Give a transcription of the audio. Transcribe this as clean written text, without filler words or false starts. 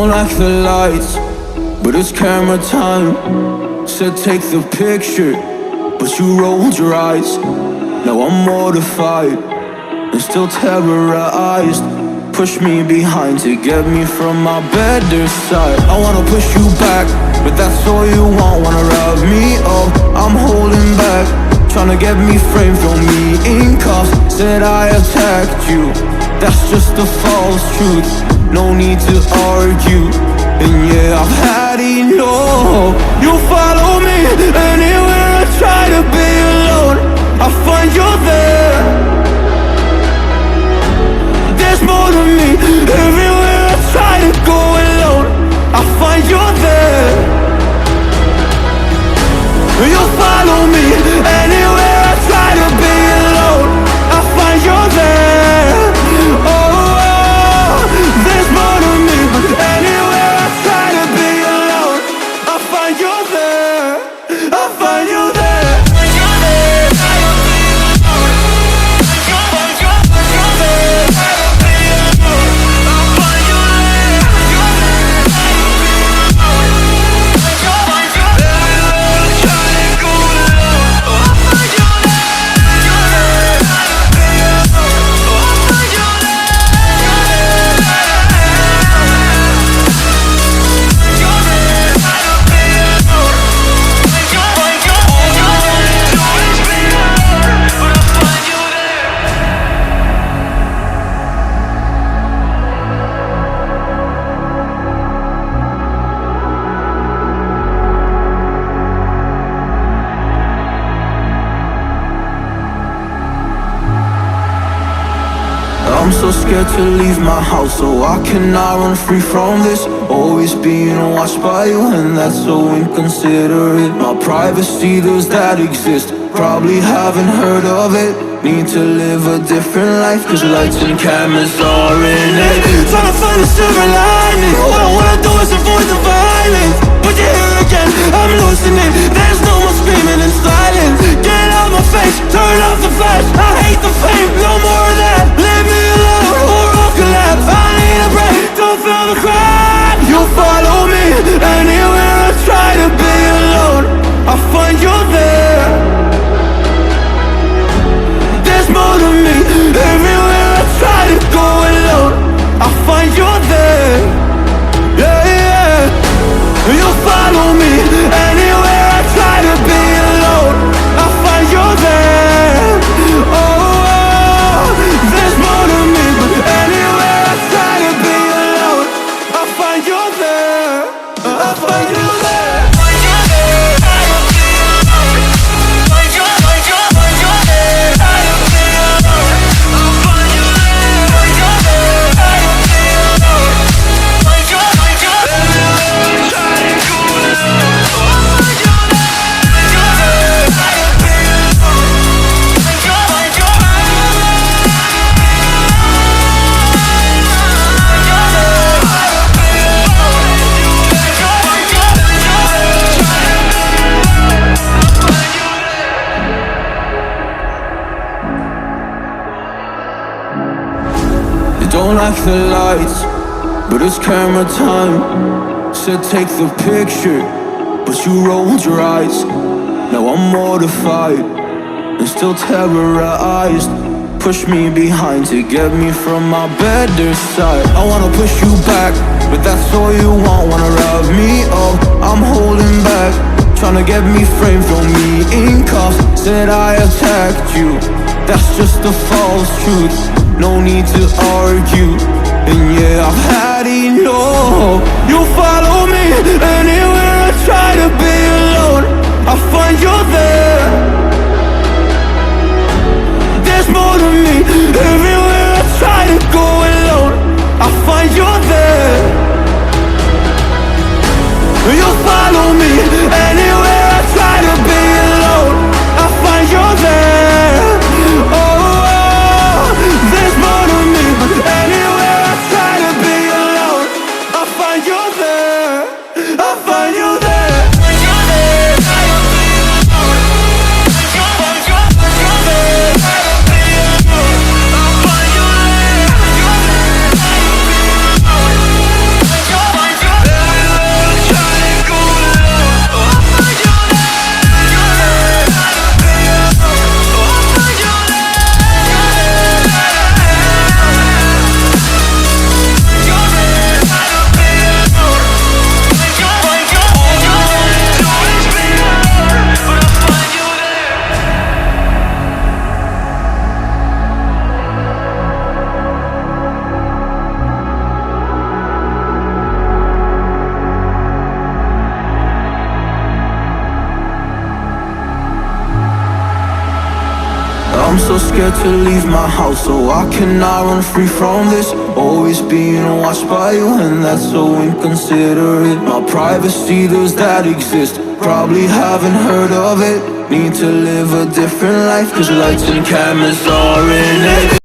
don't like the lights, but it's camera time. Said take the picture, but you rolled your eyes. Now I'm mortified and still terrorized. Push me behind to get me from my better side. I wanna push you back, but that's all you want. Wanna rub me up, I'm holding back. Tryna get me framed, throw me in cuffs. Said I attacked you, that's just a false truth. No need to argue, and yeah, I've had enough. You follow me anywhere I try to be alone, I find you're there. There's more to me, everywhere I try to go alone, I find you're there. You follow me anywhere I try to be alone, I find you're there. Oh, there's more to me, but anywhere I try to be alone, I find you're there. I find you there. I'm so scared to leave my house, so I cannot run free from this. Always being watched by you, and that's so inconsiderate. My privacy, does that exist? Probably haven't heard of it. Need to live a different life, cause lights and cameras are in it. Trying to find a silver lining, all I wanna do is avoid the violence. But you're here again, I'm losing it. There's no more screaming in silence. Get out my face, turn off the flash. I hate the fame, no more of that. Leave me alone, or I'll collapse. I need a break, don't feel the crack. You follow me anywhere I try to be alone, I find you're there. There's more to me, everywhere I try to go alone, I find you're there. Yeah, yeah. You follow me anywhere I try to be alone, I find you're there. Oh, there's more to me, but anywhere I try to be alone, I find you're there. I find you there. Don't like the lights, but it's camera time. Said take the picture, but you rolled your eyes. Now I'm mortified and still terrorized. Push me behind to get me from my better side. I wanna push you back, but that's all you want. Wanna rub me up, I'm holding back. Tryna get me framed, throw me in cuffs. Said I attacked you, that's just a false truth. No need to argue, and yeah, I've had enough. You follow me anywhere I try to be alone, I find you're there. There's more to me, everywhere I try to go alone, I find you're there. You follow me anywhere I try to be alone, I find you're there. Oh, there's more to me, but anywhere I try to be alone, I find you're there. I find you there. I'm so scared to leave my house, so I cannot run free from this. Always being watched by you, and that's so inconsiderate. My privacy, does that exist? Probably haven't heard of it. Need to live a different life, cause lights and cameras are in it.